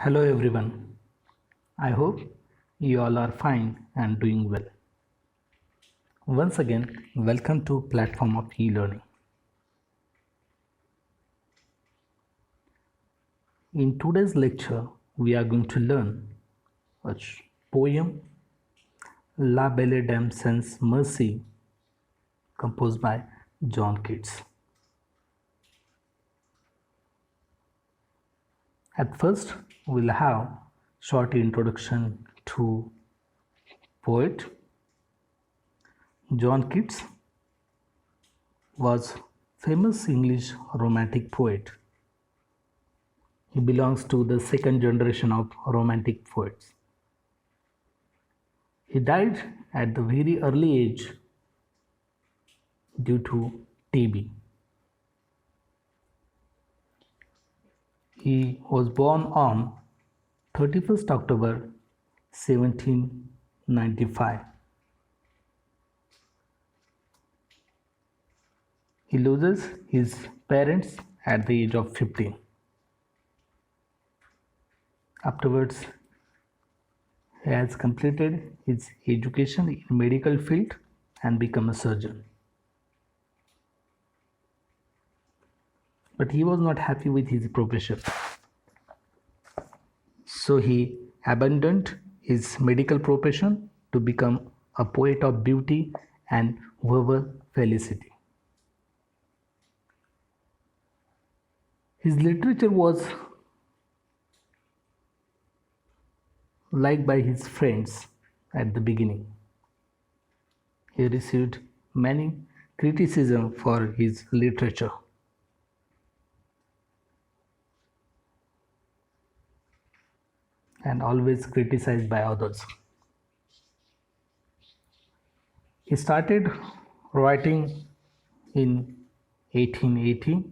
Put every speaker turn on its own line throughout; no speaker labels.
Hello everyone. I hope you all are fine and doing well. Once again, welcome to platform of e-learning. In today's lecture, we are going to learn a poem La Belle Dame sans Merci composed by John Keats. At first, we'll have short introduction to poet. John Keats was famous English romantic poet. He belongs to the second generation of romantic poets. He died at the very early age due to TB. He was born on 31st October 1795. He loses his parents at the age of 15. Afterwards, he has completed his education in medical field and become a surgeon. But he was not happy with his profession. So he abandoned his medical profession to become a poet of beauty and verbal felicity. His literature was liked by his friends at the beginning. He received many criticism for his literature. And always criticized by others. He started writing in 1880.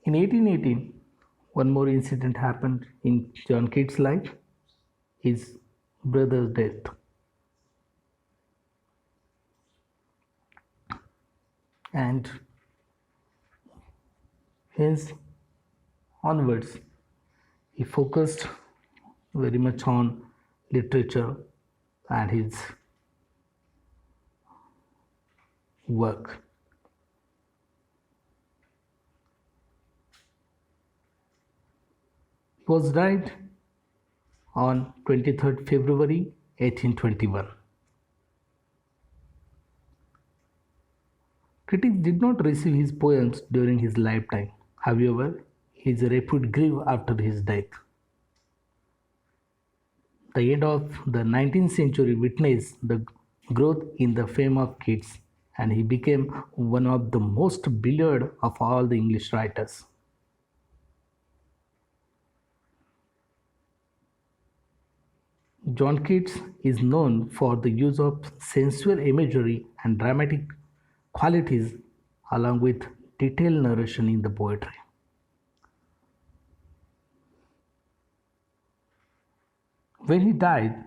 In 1818, one more incident happened in John Keats' life, his brother's death. And hence onwards, he focused very much on literature and his work. He was died on 23rd February 1821. Critics did not receive his poems during his lifetime. However, his repute grew after his death. The end of the 19th century witnessed the growth in the fame of Keats, and he became one of the most beloved of all the English writers. John Keats is known for the use of sensual imagery and dramatic qualities along with detailed narration in the poetry. When he died,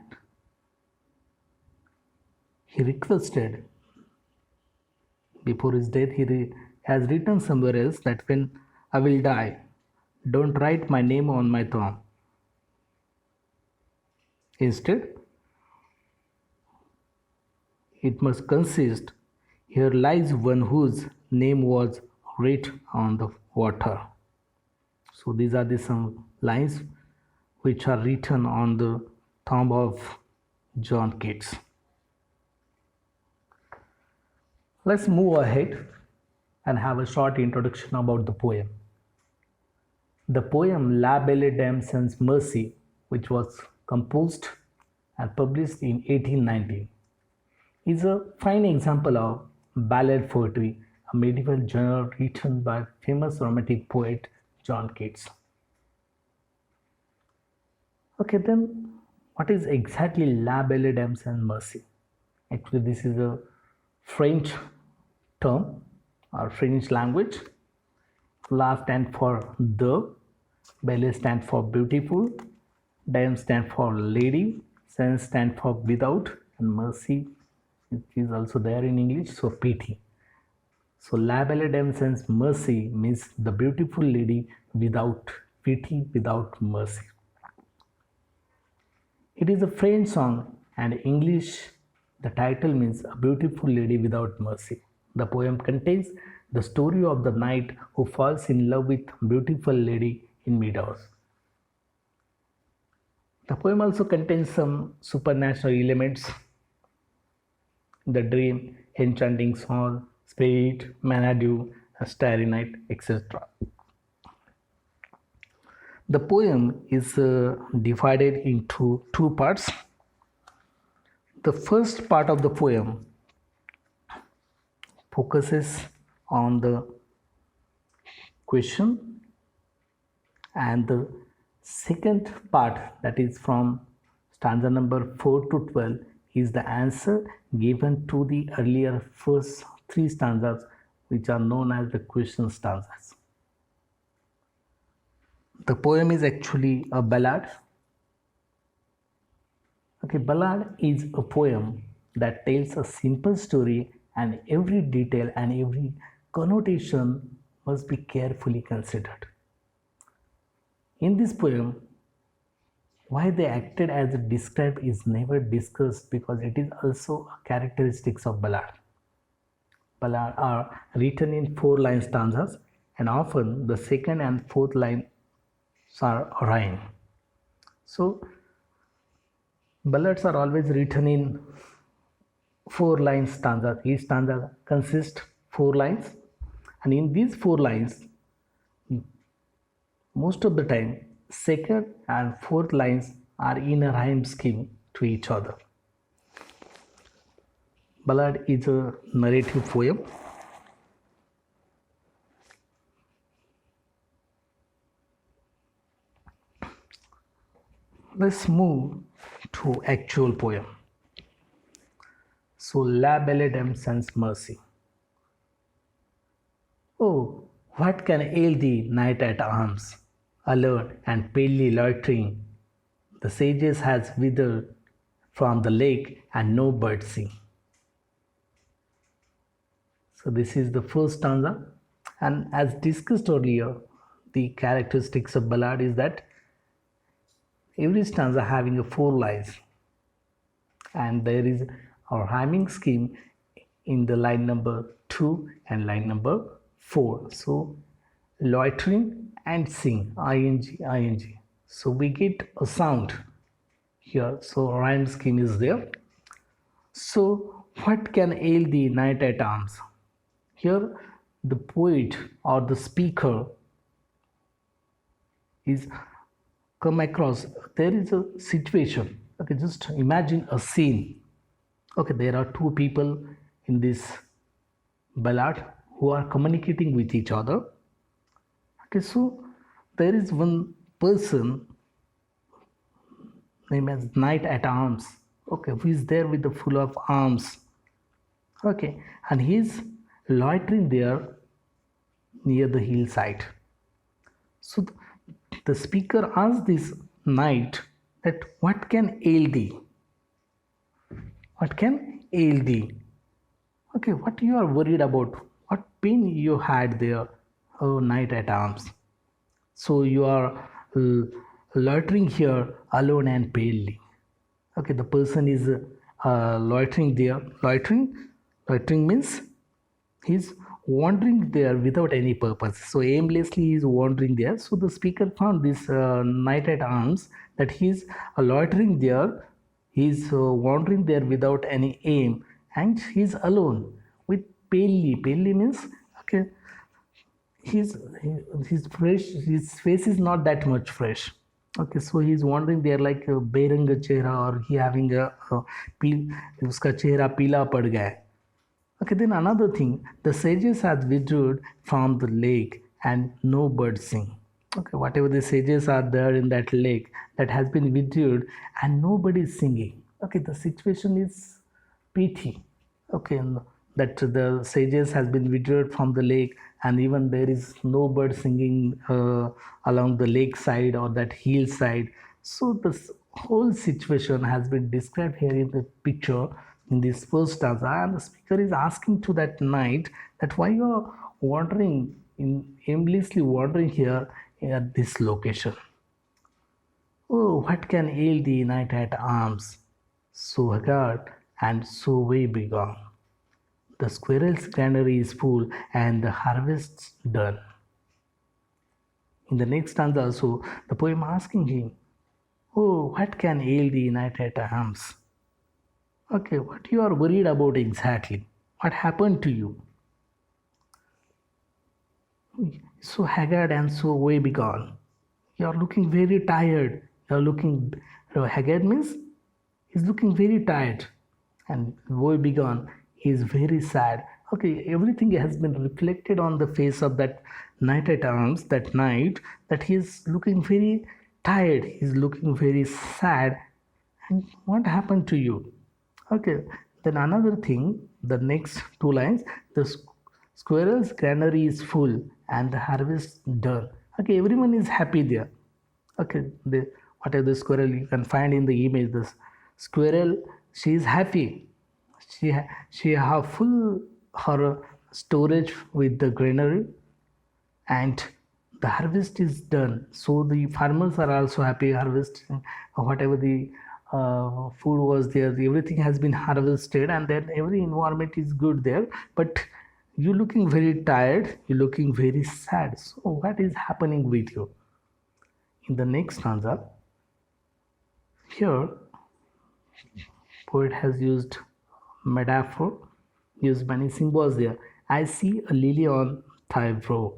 he requested, before his death, he has written somewhere else that when I will die, don't write my name on my tomb. Instead, it must consist, here lies one whose name was written on the water. So these are the some lines which are written on the tomb of John Keats. Let's move ahead and have a short introduction about the poem. The poem La Belle Dame sans Merci, which was composed and published in 1819, is a fine example of ballad poetry, a medieval genre written by famous romantic poet John Keats. Okay, then what is exactly La Belle Dame sans Merci? Actually, this is a French term or French language. La stands for the, Belle stands for beautiful, Dame stands for lady, sans stands for without, and mercy it is also there in English, so pity. So La Belle Dame sans Merci means the beautiful lady without pity, without mercy. It is a French song and English the title means a beautiful lady without mercy. The poem contains the story of the knight who falls in love with beautiful lady in meadows. The poem also contains some supernatural elements, the dream, enchanting song, spirit, Manadu, starry night, etc. The poem is divided into two parts. The first part of the poem focuses on the question, and the second part, that is from stanza number 4 to 12, is the answer given to the earlier first three stanzas, which are known as the question stanzas. The poem is actually a ballad. Okay, ballad is a poem that tells a simple story, and every detail and every connotation must be carefully considered. In this poem, why they acted as described is never discussed, because it is also a characteristics of ballad. Ballad are written in 4-line stanzas, and often the second and fourth lines are rhyme. So ballads are always written in 4-line stanzas. Each stanza consists 4 lines, and in these 4 lines, most of the time, second and fourth lines are in a rhyme scheme to each other. Ballad is a narrative poem. Let's move to actual poem. So, La Belle Dame sans Merci. Oh, what can ail thee, knight at arms, alone and palely loitering? The sages has withered from the lake, and no bird sing. So this is the first stanza, and as discussed earlier, the characteristics of ballad is that every stanza having a 4 lines, and there is a rhyming scheme in the line number 2 and line number 4. So loitering and sing, ing. So we get a sound here. So rhyme scheme is there. So what can ail the knight at arms? Here the poet or the speaker is come across, there is a situation. Okay, just imagine a scene. Okay, there are two people in this ballad who are communicating with each other. Okay, so there is one person named as knight at arms. Okay, who is there with the full of arms. Okay, and he is loitering there near the hillside. So the speaker asks this knight that what can ail thee? What can ail thee? Okay, what you are worried about? What pain you had there, oh knight at arms? So you are loitering here alone and palely. Okay, the person is loitering there. Loitering means he's wandering there without any purpose. So aimlessly he is wandering there. So the speaker found this knight at arms, that he is loitering there. He is wandering there without any aim, and he is alone with palely. Palely means okay, his fresh. His face is not that much fresh. Okay, so he is wandering there like a बेरंग चेहरा, or he having a उसका चेहरा पीला पड़ गया है. Okay, then another thing, the sages had withdrew from the lake and no birds sing. Okay, whatever the sages are there in that lake, that has been withdrew and nobody is singing. Okay, the situation is pity. Okay, that the sages has been withdrew from the lake, and even there is no bird singing along the lake side or that hillside. So this whole situation has been described here in the picture in this first stanza, and the speaker is asking to that knight that why you are wandering aimlessly wandering here at this location. Oh, what can ail thee, knight at arms, so haggard and so way begone? The squirrel's granary is full and the harvest's done. In the next stanza also, the poem asking him, oh, what can ail thee, knight at arms? Okay, what you are worried about exactly? What happened to you? So haggard and so way begone. You are looking very tired. You are looking, haggard means he's looking very tired. And woe begone, he is very sad. Okay, everything has been reflected on the face of that knight at arms, that knight, that he is looking very tired, he is looking very sad. And what happened to you? Okay, then another thing, the next two lines, the squirrel's granary is full and the harvest done. Okay, everyone is happy there. Okay, whatever the squirrel you can find in the image, the squirrel, she is happy. She have full her storage with the granary, and the harvest is done. So the farmers are also happy harvesting whatever the food was there. Everything has been harvested, and then every environment is good there. But you're looking very tired. You're looking very sad. So what is happening with you? In the next stanza, here poet has used metaphor, used many symbols there. I see a lily on thy brow,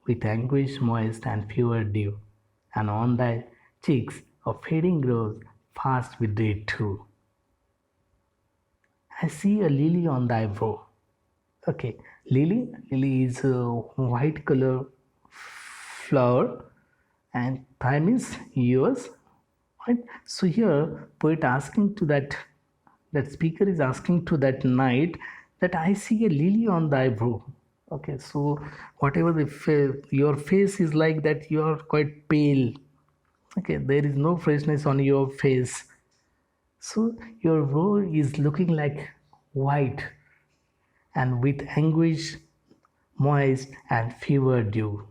with anguish moist and fever dew, and on thy cheeks a fading rose, fast with day too. I see a lily on thy brow. Okay, lily is a white color flower, and time is yours, right? So here poet asking to that speaker is asking to that knight that I see a lily on thy brow. Okay, so whatever your face is like that, you are quite pale. Okay, there is no freshness on your face, so your brow is looking like white and with anguish moist and fever dew.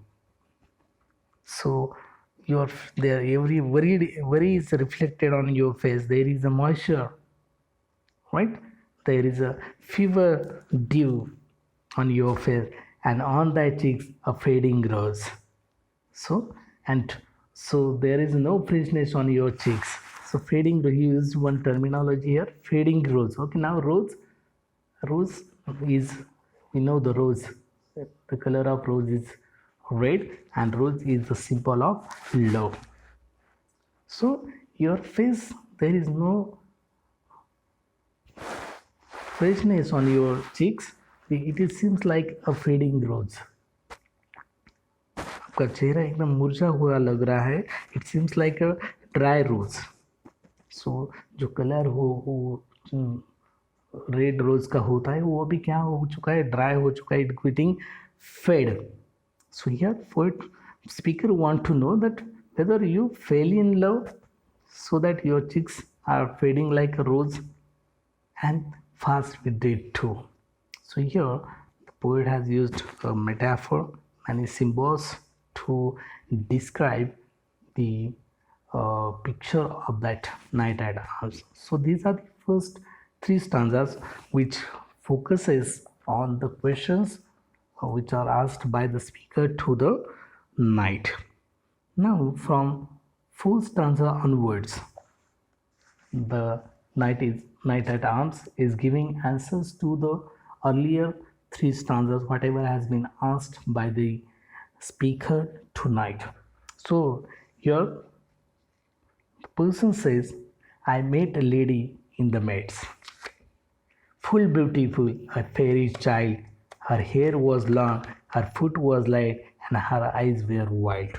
So your there every worry is reflected on your face. There is a moisture, right? There is a fever dew on your face, and on thy cheeks a fading rose. So and so there is no freshness on your cheeks. So fading, he used one terminology here, fading rose. Okay, now rose is, we know the rose, the color of rose is red, and rose is the symbol of love. So your face, there is no freshness on your cheeks. It seems like a fading rose. आपका चेहरा एकदम मुरझा हुआ लग रहा है. It seems like a dry rose. So जो colour वो रेड रोज का होता है, वो अभी क्या हो चुका है, ड्राई हो चुका है, it getting fade. So here poet speaker want to know that whether you fell in love, so that your cheeks are fading like a rose and fast with it too. So here the poet has used a metaphor, many symbols to describe the picture of that knight at arms. So these are the first three stanzas which focuses on the questions which are asked by the speaker to the knight. Now from fourth stanza onwards, the knight at arms is giving answers to the earlier three stanzas, whatever has been asked by the speaker to knight. So here the person says, I met a lady in the meads, full beautiful, a fairy child. Her hair was long, her foot was light, and her eyes were wild.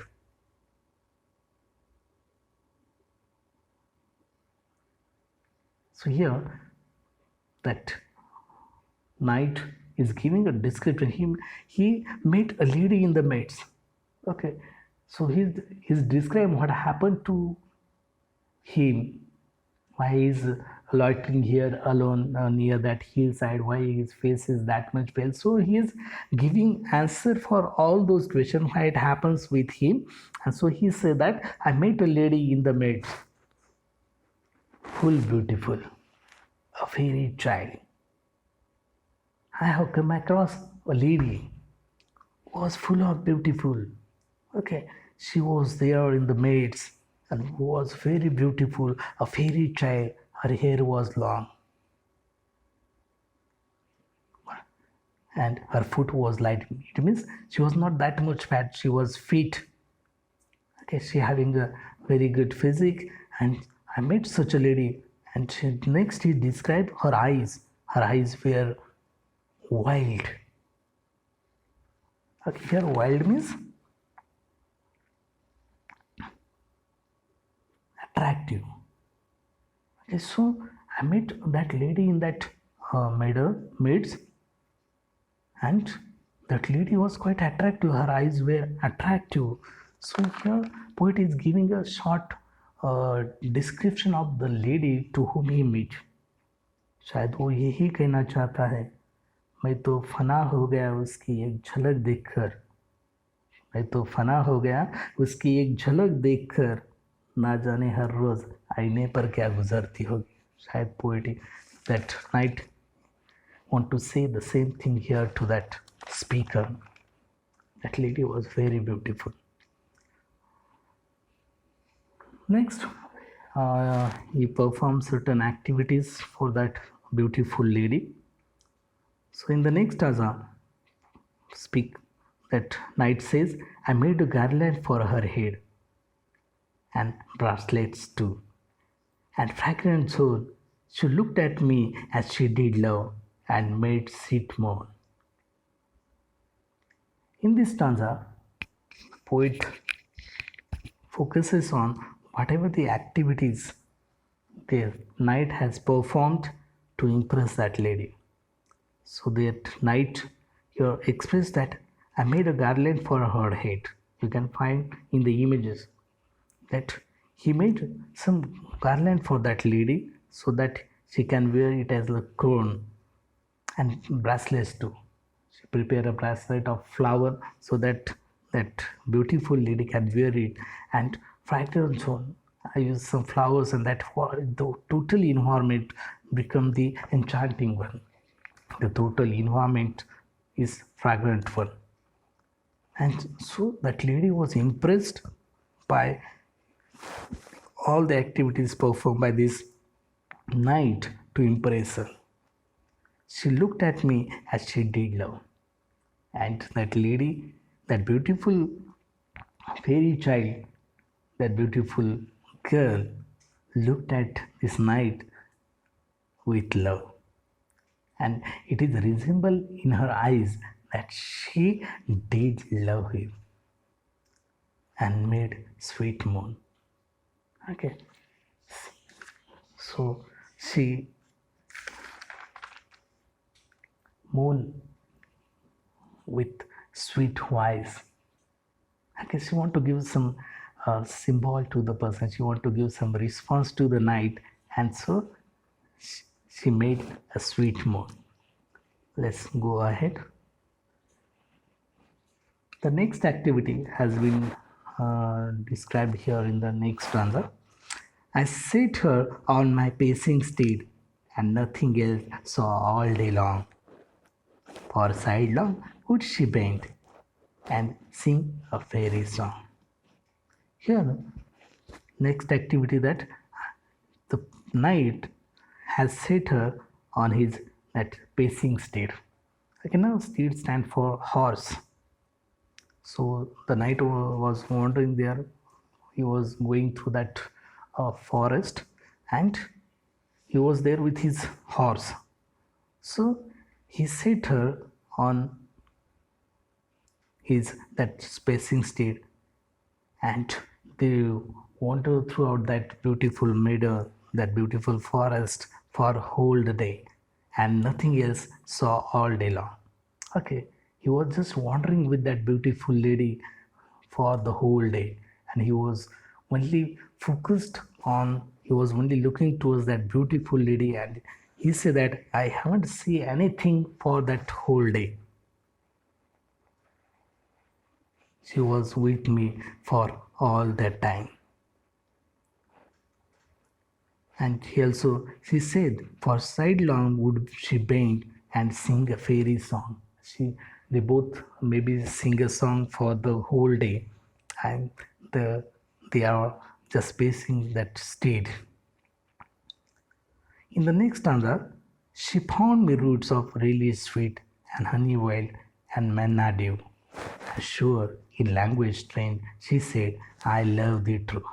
So here that knight is giving a description. He met a lady in the meads. Okay, so he's describing what happened to him why he's loitering here alone near that hillside, why his face is that much pale. So he is giving answer for all those questions why it happens with him. And so he said that I met a lady in the maids, full beautiful, a fairy child. I have come across a lady who was full of beautiful. Okay, she was there in the maids and who was very beautiful, a fairy child. Her hair was long and her foot was light. It means she was not that much fat, she was fit. Okay, she having a very good physique, and I met such a lady. And next he described her eyes. Her eyes were wild. Okay, here wild means attractive. Okay, so I met that lady in that maids, and that lady was quite attractive. Her eyes were attractive. So here poet is giving a short description of the lady to whom he met. शायद वो यही कहना चाहता है, मैं तो फना हो गया उसकी एक झलक देखकर, मैं तो फना हो गया उसकी एक झलक देखकर, ना जाने हर रोज आईने पर क्या गुजरती होगी. शायद poet that night want to say the same thing here to that speaker. That lady was very beautiful. Next, he performed certain activities for that beautiful lady. So in the next stanza, speak that knight says, I made a garland for her head and bracelets too, and fragrant soul. She looked at me as she did love and made sweet moan. In this stanza, poet focuses on whatever the activities the knight has performed to impress that lady. So that knight here expressed that I made a garland for her head. You can find in the images that he made some garland for that lady so that she can wear it as a crown, and bracelets too. She prepared a bracelet of flower so that that beautiful lady can wear it, and fragrant zone. I use some flowers, and that the total environment become the enchanting one. The total environment is fragrant one. And so that lady was impressed by all the activities performed by this knight to impress her. She looked at me as she did love. And that lady, that beautiful fairy child, that beautiful girl looked at this knight with love. And it is visible in her eyes that she did love him and made sweet moan. Okay. So she moan with sweet voice. Okay, she want to give some symbol to the person. She want to give some response to the knight, and so she made a sweet moan. Let's go ahead. The next activity has been described here in the next stanza. I set her on my pacing steed, and nothing else saw all day long. For sidelong would she bend and sing a fairy song. Here, next activity that the knight has set her on his that pacing steed. Okay, now steed stand for horse. So the knight was wandering there. He was going through that forest, and he was there with his horse. So he set her on his that pacing steed, and they wandered throughout that beautiful meadow, that beautiful forest for whole the day, and nothing else saw all day long. Okay, he was just wandering with that beautiful lady for the whole day, and he was only focused on he was only looking towards that beautiful lady, and he said that I haven't seen anything for that whole day. She was with me for all that time. And she said, for sidelong would she bend and sing a fairy song. They both maybe sing a song for the whole day, and they are just pacing that stage. In the next stanza, she found me roots of really sweet and honey wild and manna dew. Sure, in language strange, she said, I love thee true.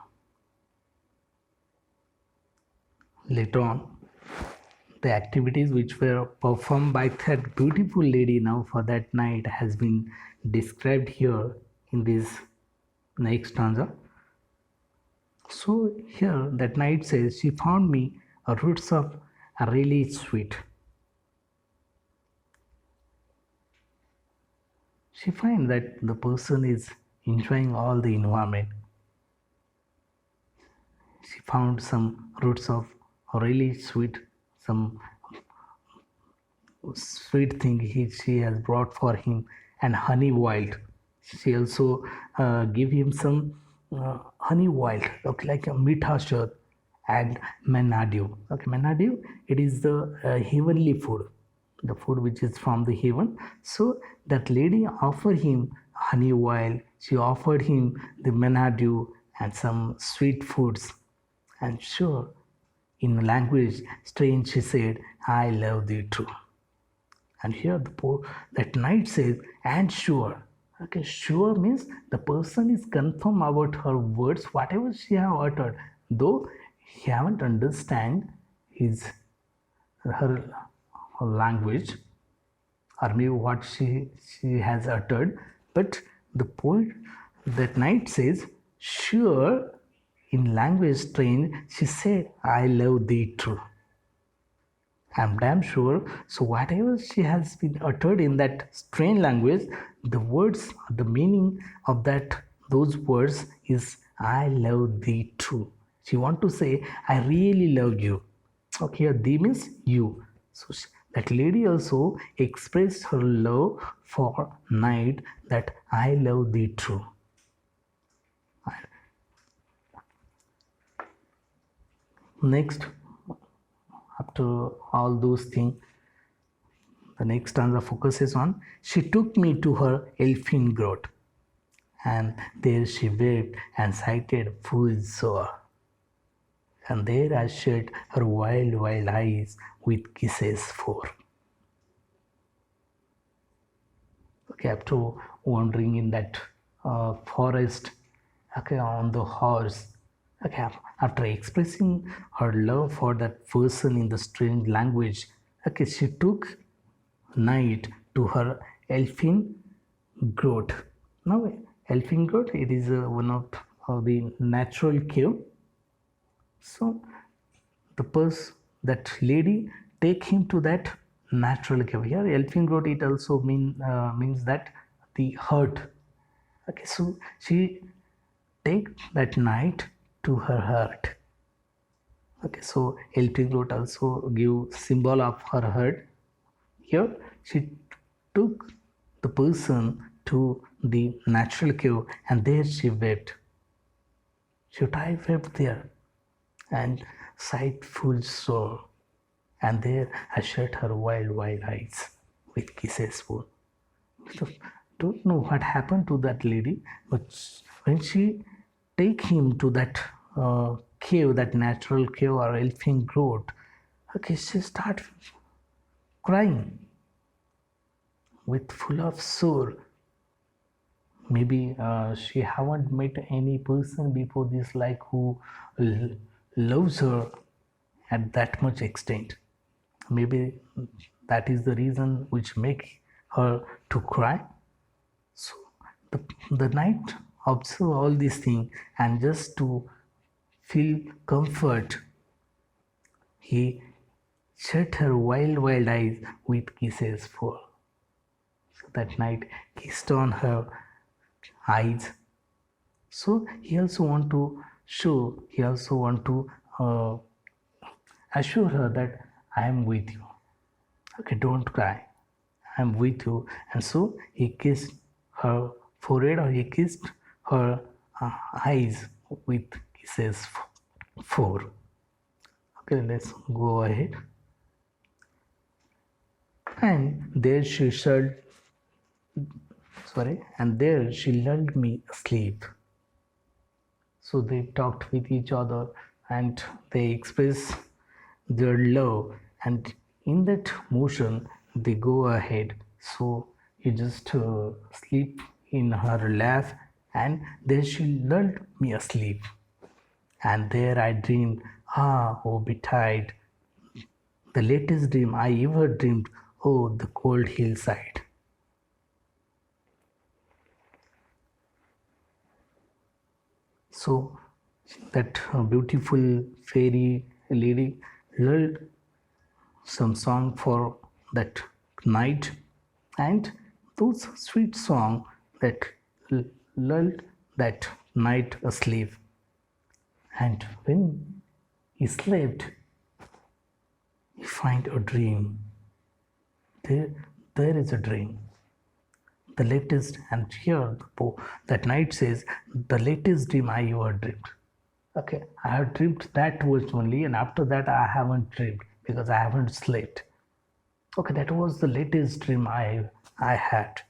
Later on, the activities which were performed by that beautiful lady now for that night has been described here in this next stanza. So here that night says, she found me a roots of a really sweet. She finds that the person is enjoying all the environment. She found some roots of really sweet, some sweet thing she has brought for him, and honey wild. She also give him some honey wild, okay, like a mitha and manadu. Okay, manadu, it is the heavenly food, the food which is from the heaven. So that lady offered him honey wild. She offered him the manadu and some sweet foods. And sure, in language strange, she said, I love thee true. And here that knight says, and sure. Okay, sure means the person is confirm about her words, whatever she have uttered, though he haven't understand her language or maybe what she has uttered, but the poet that knight says, sure, in language strange, she said, I love thee true. I'm damn sure. So whatever she has been uttered in that strange language, the words, the meaning of those words is I love thee true. She want to say, I really love you. Okay, thee means you. So that lady also expressed her love for night, that I love thee true. Next, after all those things, the next stanza focuses on, she took me to her elfin grot, and there she wept and sighted full sore. And there I shut her wild, wild eyes with kisses for. Okay, after wandering in that forest, okay, on the horse, okay, after expressing her love for that person in the strange language, okay, she took night to her elfin grot. Now, elfin grot, it is one of the natural cave. So, that lady take him to that natural cave. Here, elfin grot, it also means that the hurt. Okay, so she take that night to her heart. Okay, so elfin grot also give symbol of her heart. Here, she took the person to the natural cave, and there she wept. Should I wept there and sighed full sore, and there I shut her wild, wild eyes with kisses full. So, don't know what happened to that lady, but when she take him to that cave, that natural cave or elfin grot, okay, she start crying with full of sore. Maybe she haven't met any person before this like who loves her at that much extent. Maybe that is the reason which make her to cry. So the knight observe all these things, and just to feel comfort, he shut her wild, wild eyes with kisses for. So that night kissed on her eyes. So he also want to show, he also want to uh, assure her that I am with you. Okay, don't cry. I'm with you. And so he kissed her forehead, or he kissed her eyes with kisses four. Okay, let's go ahead. And there she said, and there she lulled me asleep. So they talked with each other and they express their love, and in that motion they go ahead. So he just sleep in her lap, and there she lulled me asleep. And there I dreamed, oh betide, the latest dream I ever dreamed, oh the cold hillside. So that beautiful fairy lady lulled some song for that night, and those sweet song that lulled that night asleep. And when he slept, he find a dream. There is a dream. The latest, and here that night says, the latest dream I ever dreamed. Okay, I have dreamed that was only, and after that I haven't dreamed because I haven't slept. Okay, that was the latest dream I had.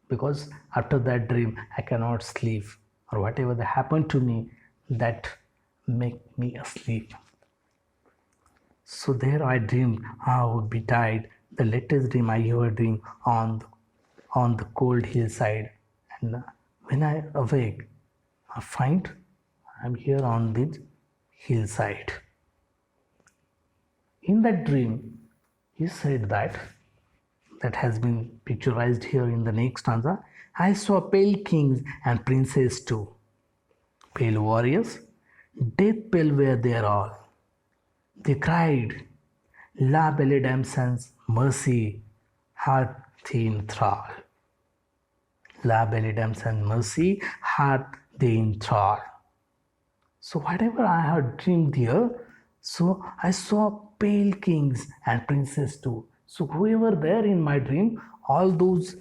Because after that dream I cannot sleep, or whatever that happened to me, that make me asleep. So there I dreamed I would be died, the latest dream I ever dreamed on the cold hillside. And when I awake, I find I'm here on this hillside. In that dream, he said that has been picturized here in the next stanza. I saw pale kings and princes too, pale warriors, death pale were they all. They cried, La Belle Dame sends mercy, hath thee in thrall. La Belle Dame sends mercy, hath thee in thrall. So whatever I had dreamed here, so I saw pale kings and princes too. So whoever there in my dream, all those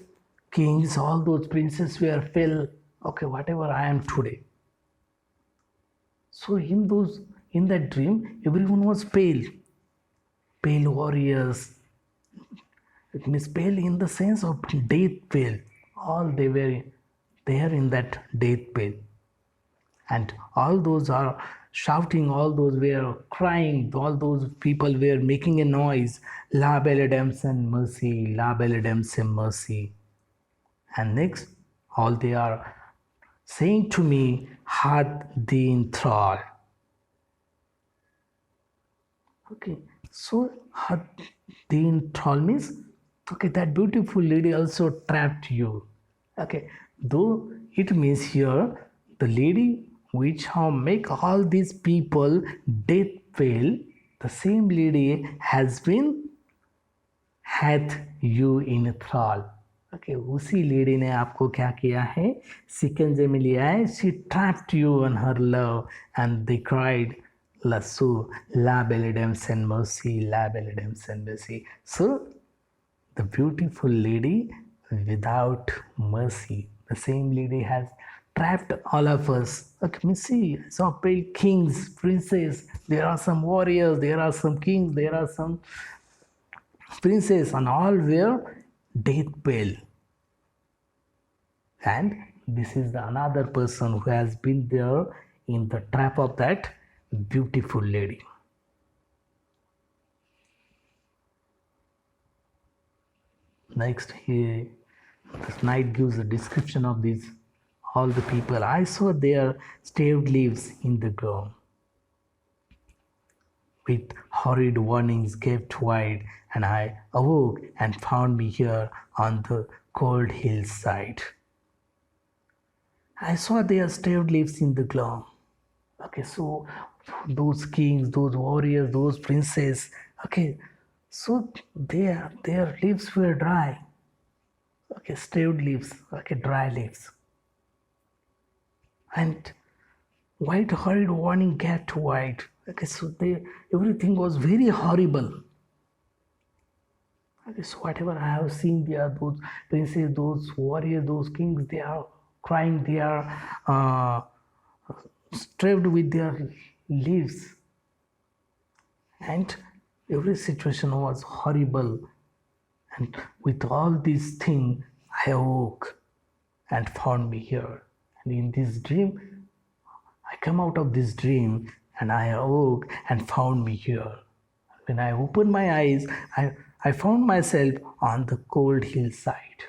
kings, all those princes were pale. Okay, whatever I am today. So in that dream, everyone was pale. Pale warriors. It means pale in the sense of death pale. All they were there in that death pale. And all those are shouting, all those were crying, all those people were making a noise, La Belle Dame send mercy, La Belle Dame send mercy. And next, all they are saying to me, hath thee in thrall. Okay, so hath thee in thrall means, okay, that beautiful lady also trapped you. Okay, though it means here the lady which have make all these people death pale, the same lady has been hath you in thrall. Okay, उसी lady ने आपको क्या किया है, सिकंजे में लिया है. She trapped you on her love, and they cried, Lasso, La Belle Dame send mercy, La Belle Dame send mercy. So the beautiful lady without mercy, the same lady has trapped all of us. Okay, me see, so pale kings, princes, there are some warriors, there are some kings, there are some princes, and all were death pale. And this is another person who has been there in the trap of that beautiful lady. Next, this knight gives a description of these all the people. I saw their staved leaves in the ground, with horrid warnings kept wide, and I awoke and found me here on the cold hillside. I saw their staved leaves in the ground. Okay, so those kings, those warriors, those princes, okay, so their leaves were dry. Okay, staved leaves, okay, dry leaves. And white hurried warning get white. Okay, so everything was very horrible. Okay, so whatever I have seen there, those princes, those warriors, those kings, they are crying, they are stripped with their lives, and every situation was horrible. And with all these things, I awoke and found me here. And in this dream, I come out of this dream and I awoke and found me here. When I opened my eyes, I found myself on the cold hillside.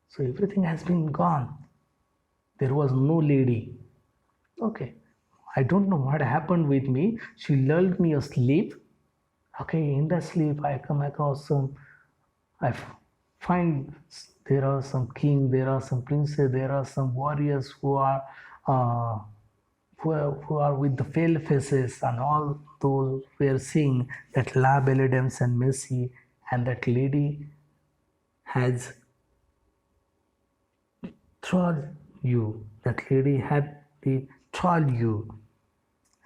So everything has been gone. There was no lady. Okay. I don't know what happened with me. She lulled me asleep. Okay, in the sleep, I come across I find there are some king, there are some princes, there are some warriors uh, who are with the pale faces, and all those were seeing that La Belle Dame and Merci, and that lady has thralled you. That lady had the thrall you,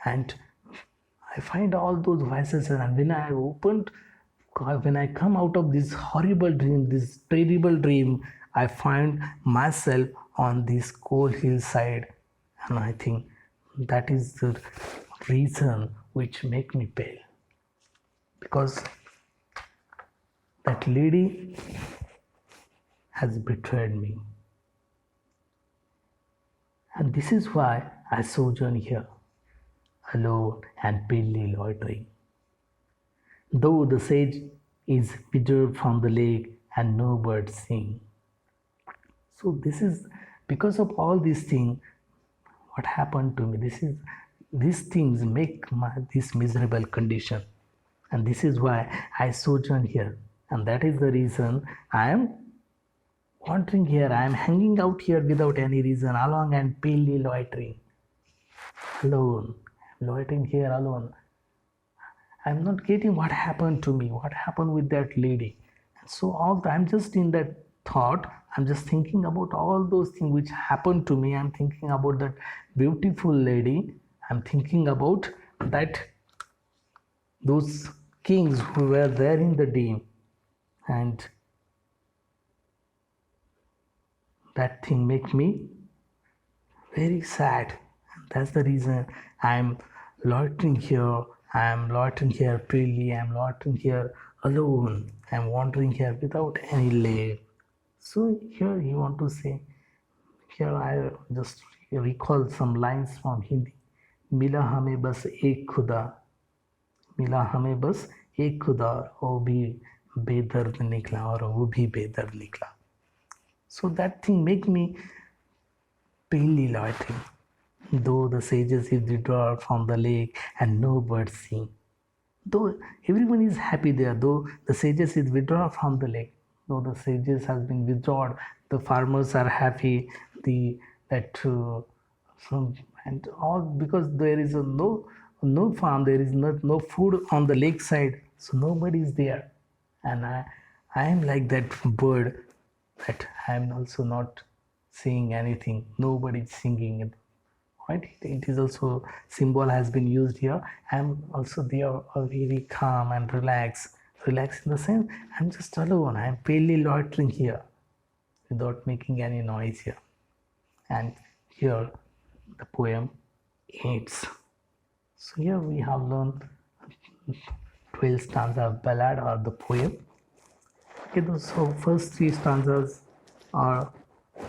and I find all those voices, and when I come out of this horrible dream, this terrible dream, I find myself on this cold hillside, and I think that is the reason which make me pale, because that lady has betrayed me, and this is why I sojourn here, alone and palely loitering. Though the sage is withdrew from the lake and no birds sing. So this is because of all these things what happened to me. These things make this miserable condition, and this is why I sojourn here, and that is the reason I am wandering here. I am hanging out here without any reason, alone and palely loitering, alone, loitering here alone. I'm not getting what happened to me, what happened with that lady. And so I'm just in that thought. I'm just thinking about all those things which happened to me. I'm thinking about that beautiful lady. I'm thinking about that those kings who were there in the dream, and that thing make me very sad. And that's the reason I'm loitering here. I'm loitering here freely. I'm loitering here alone. I'm wandering here without any leg. So here you want to say, here I just recall some lines from Hindi. मिला हमें बस एक खुदा, मिला हमें बस एक खुदा, वो भी बेदर्द निकला और वो भी बेदर्द निकला. So that thing make me palely loitering. Though the sages is withdrawn from the lake and no birds sing. Though everyone is happy there, though the sages is withdrawn from the lake, though the sages has been withdrawn, the farmers are happy. And all because there is no farm, there is no food on the lake side, so nobody is there, and I am like that bird, that I am also not seeing anything. Nobody is singing it. Right? It is also symbol has been used here. I'm also there, very calm and relaxed. Relaxed in the sense I'm just alone. I'm palely loitering here without making any noise here. And here the poem ends. So here we have learned 12 stanza of ballad or the poem. Okay, so first 3 stanzas are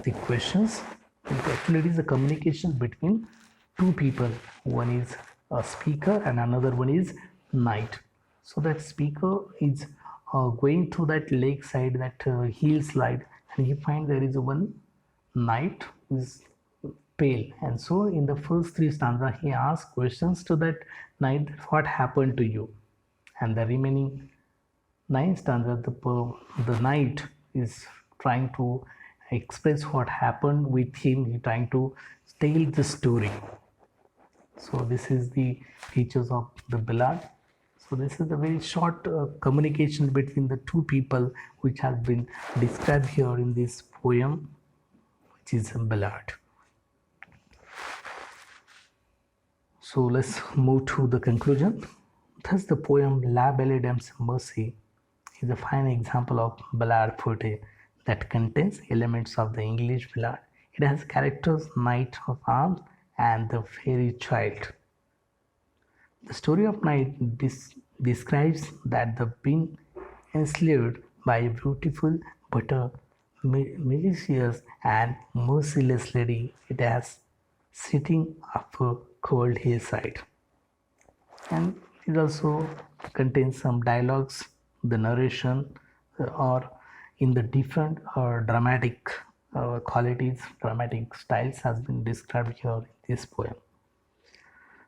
the questions. Actually, it is a communication between 2 people. One is a speaker and another one is knight. So that speaker is going to that lake side, that hillside, and he finds there is one knight who is pale. And so in the first 3 stanza, he asks questions to that knight, what happened to you? And the remaining 9 stanza, the knight is trying to express what happened with him. He trying to tell the story. So this is the features of the ballad. So this is a very short communication between the 2 people which has been described here in this poem, which is a ballad. So let's move to the conclusion. Thus, the poem La Belle Dame's Merci is a fine example of ballad poetry that contains elements of the English ballad. It has characters Knight of Arms and the Fairy Child. The story of Knight describes that the being enslaved by a beautiful but a malicious and merciless lady it has sitting up a cold hillside. And it also contains some dialogues, the narration, or in the different dramatic qualities, dramatic styles has been described here in this poem.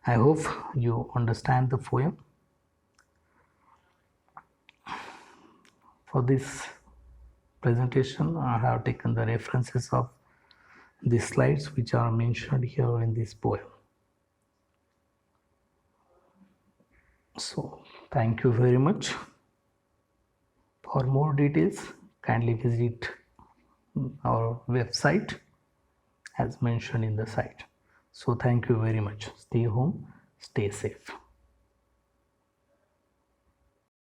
I hope you understand the poem. For this presentation, I have taken the references of the slides which are mentioned here in this poem. So, thank you very much. For more details, kindly visit our website as mentioned in the site. So, thank you very much. Stay home, stay safe.